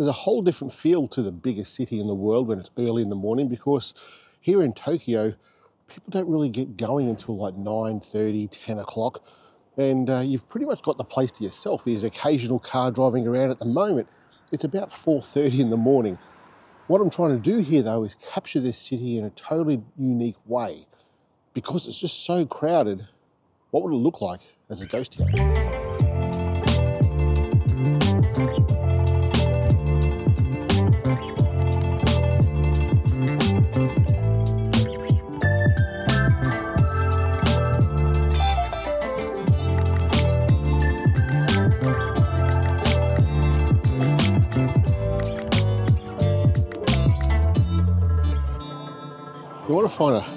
There's a whole different feel to the biggest city in the world when it's early in the morning, because here in Tokyo, people don't really get going until like 9:30, 10 o'clock. And you've pretty much got the place to yourself. There's occasional car driving around. At the moment, it's about 4:30 in the morning. What I'm trying to do here, though, is capture this city in a totally unique way. Because it's just so crowded, what would it look like as a ghost town? You want to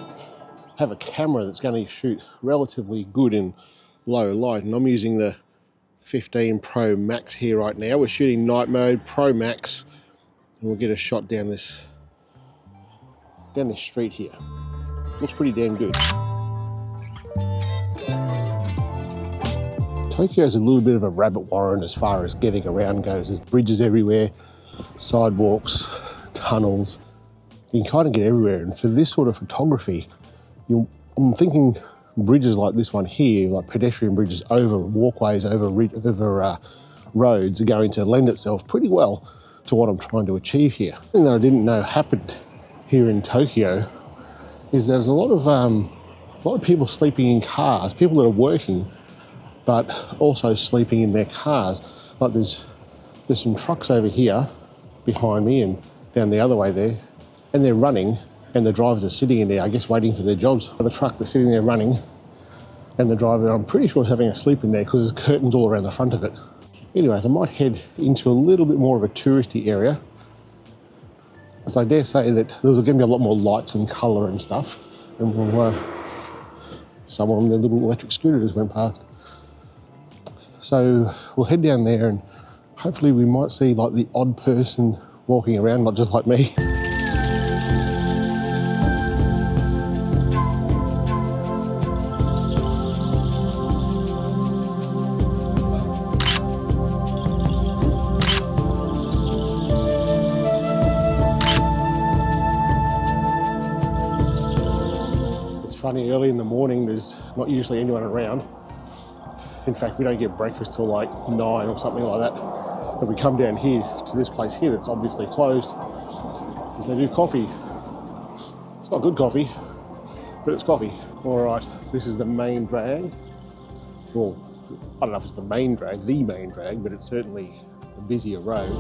have a camera that's going to shoot relatively good in low light, and I'm using the 15 Pro Max here right now. We're shooting night mode, Pro Max, and we'll get a shot down this street here. Looks pretty damn good. Tokyo's a little bit of a rabbit warren as far as getting around goes. There's bridges everywhere, sidewalks, tunnels. You can kind of get everywhere, and for this sort of photography, I'm thinking bridges like this one here, like pedestrian bridges over walkways, over roads, are going to lend itself pretty well to what I'm trying to achieve here. Something that I didn't know happened here in Tokyo is there's a lot of people sleeping in cars, people that are working, but also sleeping in their cars. Like there's some trucks over here behind me and down the other way there, and they're running, and the drivers are sitting in there, I guess, waiting for their jobs. The truck that's sitting there running, and the driver, I'm pretty sure, is having a sleep in there because there's curtains all around the front of it. Anyways, I might head into a little bit more of a touristy area, because I dare say that there's going to be a lot more lights and colour and stuff. And someone on their little electric scooter just went past. So we'll head down there, and hopefully we might see like the odd person walking around, not just like me. Funny, early in the morning, there's not usually anyone around. In fact, we don't get breakfast till like 9 or something like that. But we come down here to this place here that's obviously closed, because they do coffee. It's not good coffee, but it's coffee. All right, this is the main drag. Well, I don't know if it's the main drag, but it's certainly a busier road.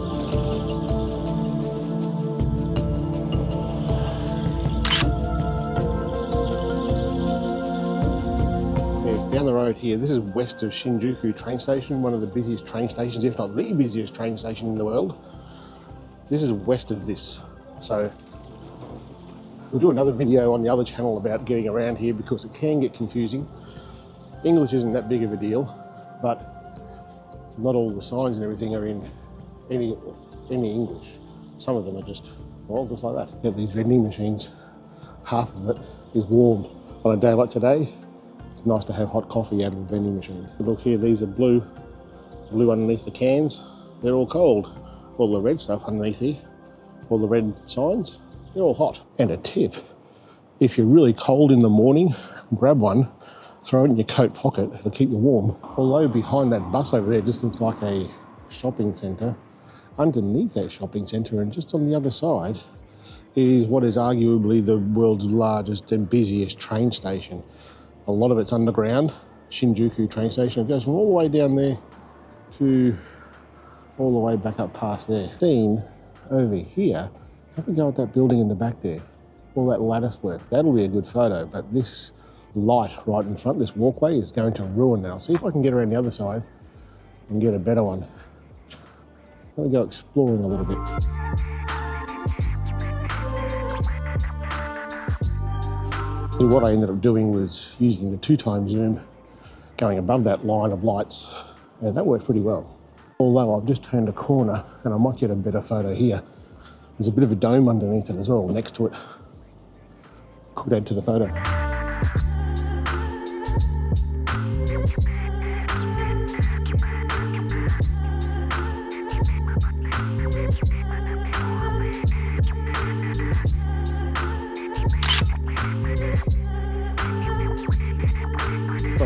Down the road here, this is west of Shinjuku train station, one of the busiest train stations, if not the busiest train station in the world. This is west of this. So we'll do another video on the other channel about getting around here, because it can get confusing. English isn't that big of a deal, but not all the signs and everything are in any English. Some of them are just, well, just like that. Get these vending machines, half of it is warm. On a day like today, it's nice to have hot coffee out of a vending machine. Look here, these are blue underneath the cans. They're all cold. All the red stuff underneath here, all the red signs, they're all hot. And a tip, if you're really cold in the morning, grab one, throw it in your coat pocket, it'll keep you warm. Although behind that bus over there just looks like a shopping centre, underneath that shopping centre and just on the other side is what is arguably the world's largest and busiest train station. A lot of it's underground, Shinjuku train station. It goes from all the way down there to all the way back up past there. Seen over here, have a go at that building in the back there, all that lattice work. That'll be a good photo, but this light right in front, this walkway, is going to ruin that. I'll see if I can get around the other side and get a better one. Let me go exploring a little bit. What I ended up doing was using the 2x zoom, going above that line of lights, and that worked pretty well. Although I've just turned a corner and I might get a better photo here. There's a bit of a dome underneath it as well, next to it. Could add to the photo.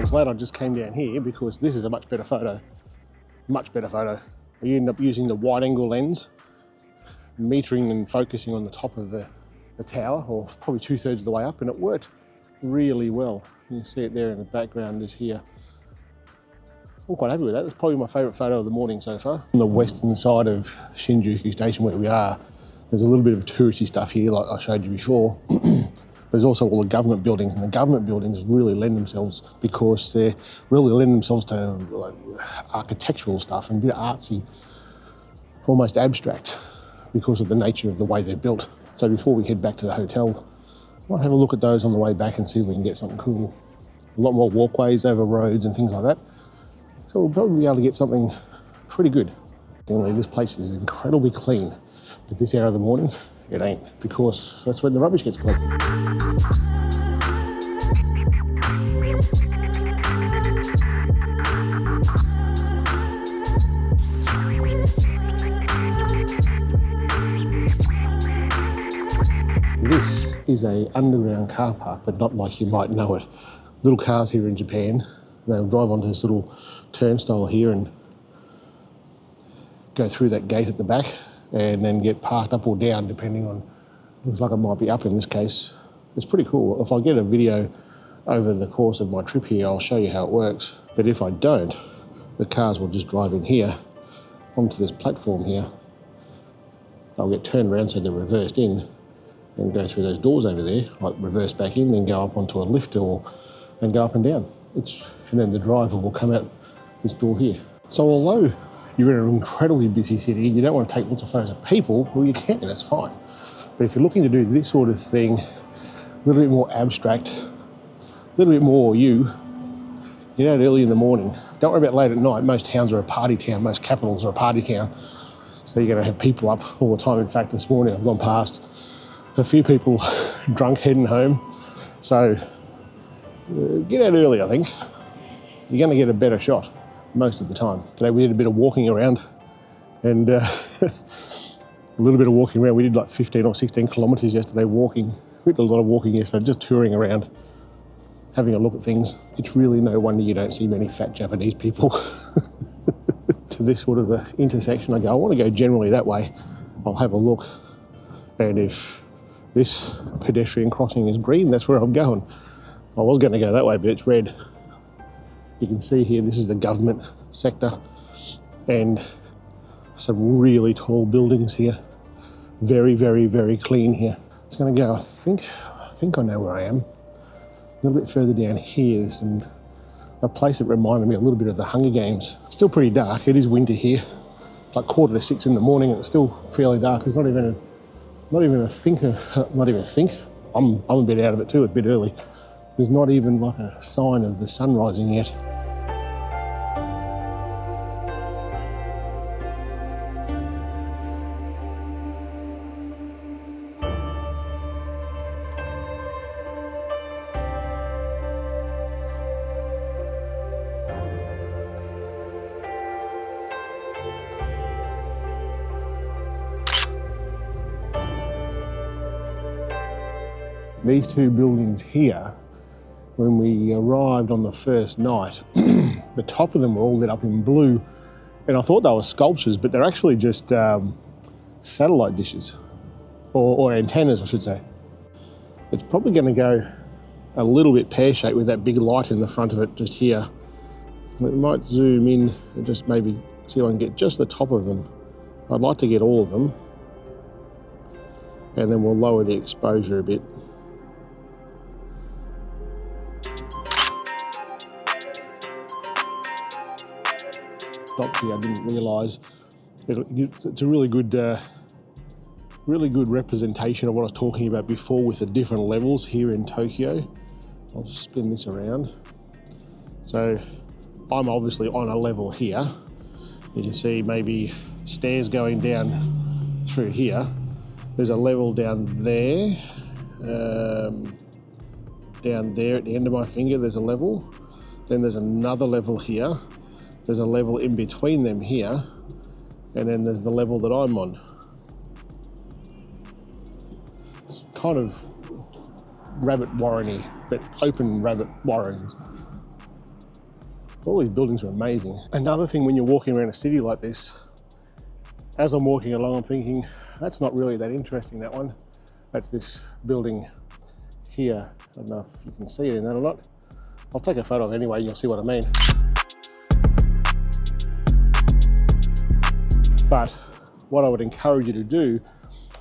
glad I just came down here because this is a much better photo. Much better photo. You end up using the wide angle lens, metering and focusing on the top of the tower, or probably 2/3 of the way up, and it worked really well. You can see it there in the background is here. I'm quite happy with that. That's probably my favourite photo of the morning so far. On the western side of Shinjuku Station where we are, there's a little bit of touristy stuff here like I showed you before. There's also all the government buildings, and the government buildings really lend themselves, because they really lend themselves to like architectural stuff and a bit artsy, almost abstract, because of the nature of the way they're built. So before we head back to the hotel, I might have a look at those on the way back and see if we can get something cool. A lot more walkways over roads and things like that. So we'll probably be able to get something pretty good. Anyway, this place is incredibly clean, but this hour of the morning, it ain't, because that's when the rubbish gets collected. This is a underground car park, but not like you might know it. Little cars here in Japan, they'll drive onto this little turnstile here and go through that gate at the back, and then get parked up or down depending on, looks like it might be up in this case. It's pretty cool. If I get a video over the course of my trip here, I'll show you how it works. But if I don't, the cars will just drive in here onto this platform here. They'll get turned around so they're reversed in and go through those doors over there, like reverse back in, then go up onto a lift and go up and down. And then the driver will come out this door here. So although you're in an incredibly busy city and you don't want to take lots of photos of people, well, you can, that's fine. But if you're looking to do this sort of thing, a little bit more abstract, a little bit more you, get out early in the morning. Don't worry about late at night. Most towns are a party town. Most capitals are a party town. So you're going to have people up all the time. In fact, this morning I've gone past a few people drunk heading home. So get out early, I think. You're going to get a better shot most of the time. Today we did a bit of walking around, and a little bit of walking around. We did like 15 or 16 kilometres yesterday walking. We did a lot of walking yesterday, just touring around, having a look at things. It's really no wonder you don't see many fat Japanese people to this sort of a intersection. I want to go generally that way. I'll have a look, and if this pedestrian crossing is green, that's where I'm going. I was going to go that way, but it's red. You can see here, this is the government sector, and some really tall buildings here. Very, very, very clean here. It's going to go, I think I know where I am. A little bit further down here, there's a place that reminded me a little bit of the Hunger Games. Still pretty dark. It is winter here. It's like 5:45 in the morning, and it's still fairly dark. It's not even a think. I'm a bit out of it too, a bit early. There's not even like a sign of the sun rising yet. These two buildings here, when we arrived on the first night, the top of them were all lit up in blue, and I thought they were sculptures, but they're actually just satellite dishes, or antennas, I should say. It's probably going to go a little bit pear-shaped with that big light in the front of it just here. It might zoom in and just maybe see if I can get just the top of them. I'd like to get all of them, and then we'll lower the exposure a bit. Here, I didn't realise it's a really good representation of what I was talking about before with the different levels here in Tokyo. I'll just spin this around. So I'm obviously on a level here. You can see maybe stairs going down through here. There's a level down there. Down there at the end of my finger there's a level. Then there's another level here. There's a level in between them here, and then there's the level that I'm on. It's kind of rabbit warren-y, but open rabbit warrens. All these buildings are amazing. Another thing when you're walking around a city like this, as I'm walking along, I'm thinking, that's not really that interesting, that one. That's this building here. I don't know if you can see it in that or not. I'll take a photo of it anyway, you'll see what I mean. But what I would encourage you to do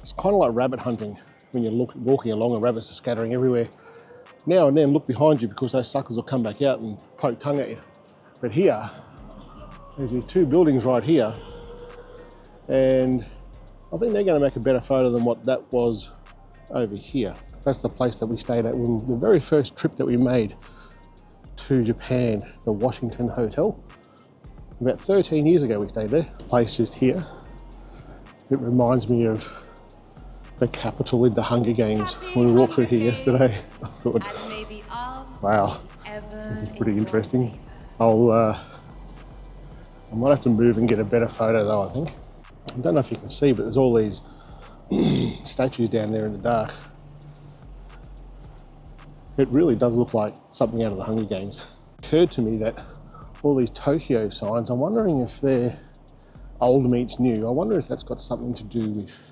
is kind of like rabbit hunting. When you're walking along and rabbits are scattering everywhere. Now and then look behind you because those suckers will come back out and poke tongue at you. But here, there's these two buildings right here, and I think they're going to make a better photo than what that was over here. That's the place that we stayed at when the very first trip that we made to Japan, the Washington Hotel. About 13 years ago we stayed there. Place just here. It reminds me of the Capitol in the Hunger Games when we walked through here yesterday. I thought, wow, this is pretty interesting. I might have to move and get a better photo though, I think. I don't know if you can see, but there's all these statues down there in the dark. It really does look like something out of the Hunger Games. It occurred to me that all these Tokyo signs, I'm wondering if they're old meets new. I wonder if that's got something to do with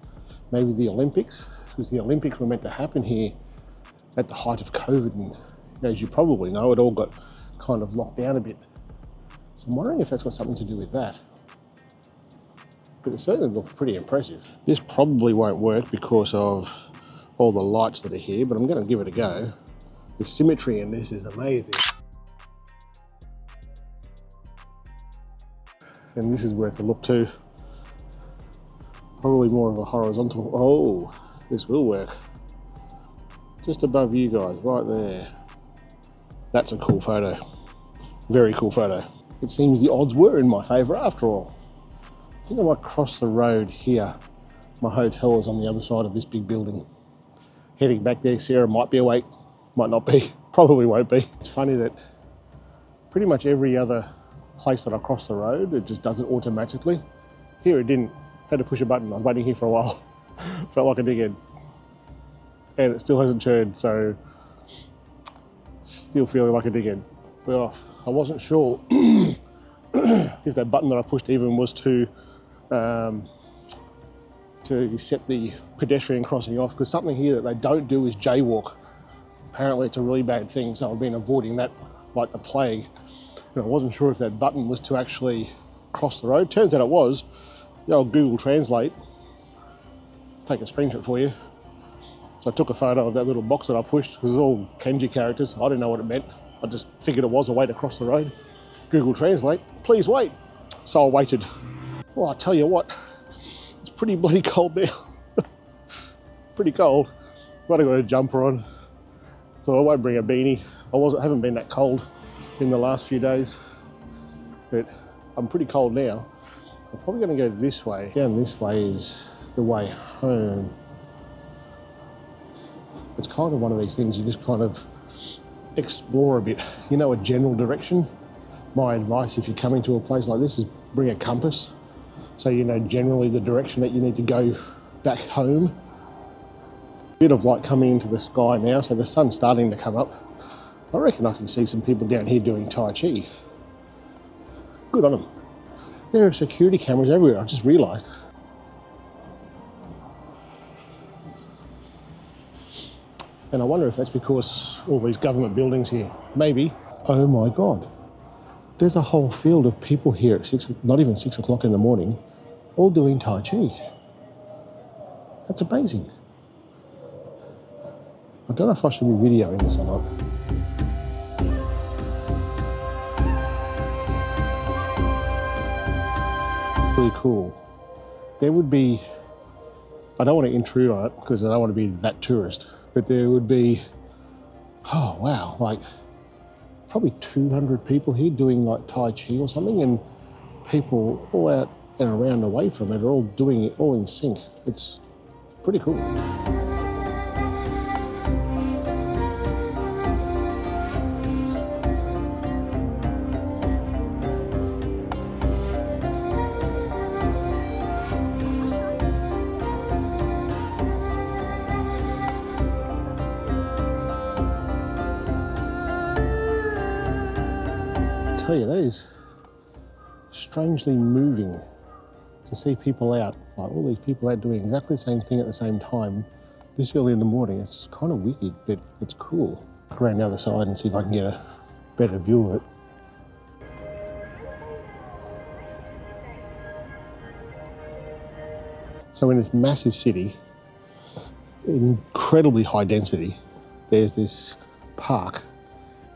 maybe the Olympics, because the Olympics were meant to happen here at the height of COVID, and as you probably know, it all got kind of locked down a bit. So I'm wondering if that's got something to do with that. But it certainly looks pretty impressive. This probably won't work because of all the lights that are here, but I'm going to give it a go. The symmetry in this is amazing. And this is worth a look too. Probably more of a horizontal. Oh, this will work. Just above you guys, right there. That's a cool photo. Very cool photo. It seems the odds were in my favour after all. I think I might cross the road here. My hotel is on the other side of this big building. Heading back there, Sarah might be awake, might not be, probably won't be. It's funny that pretty much every other place that I cross the road, it just does it automatically. Here it didn't. Had to push a button. I was waiting here for a while. Felt like a dickhead. And it still hasn't turned, so still feeling like a dickhead. We're off. I wasn't sure if that button that I pushed even was to set the pedestrian crossing off, because something here that they don't do is jaywalk. Apparently it's a really bad thing, so I've been avoiding that like the plague. And I wasn't sure if that button was to actually cross the road. Turns out it was. The old Google Translate. Take a screenshot for you. So I took a photo of that little box that I pushed, because it's all kanji characters. I didn't know what it meant. I just figured it was a way to cross the road. Google Translate, please wait. So I waited. Well, I tell you what, it's pretty bloody cold now. Pretty cold. But I got a jumper on. Thought I won't bring a beanie. I haven't been that cold in the last few days, but I'm pretty cold now. I'm probably going to go this way. Down this way is the way home. It's kind of one of these things you just kind of explore a bit. You know, a general direction. My advice if you're coming to a place like this is bring a compass, so you know generally the direction that you need to go back home. Bit of light coming into the sky now, so the sun's starting to come up. I reckon I can see some people down here doing Tai Chi. Good on them. There are security cameras everywhere, I just realised. And I wonder if that's because all these government buildings here. Maybe. Oh my God. There's a whole field of people here at not even 6 o'clock in the morning, all doing Tai Chi. That's amazing. I don't know if I should be videoing this or not. Really cool. There would be, I don't want to intrude on it because I don't want to be that tourist, but there would be, oh wow, like probably 200 people here doing like Tai Chi or something, and people all out and around away from it are all doing it all in sync. It's pretty cool. tell you, that is strangely moving to see people out, like all these people out doing exactly the same thing at the same time this early in the morning. It's kind of wicked, but it's cool. Look around the other side and see if I can get a better view of it. So in this massive city, incredibly high density, there's this park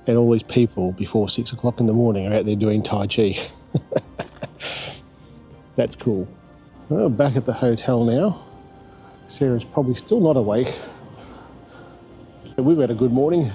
and all these people before 6 o'clock in the morning are out there doing Tai Chi. That's cool. Well, back at the hotel now. Sarah's probably still not awake. We've had a good morning.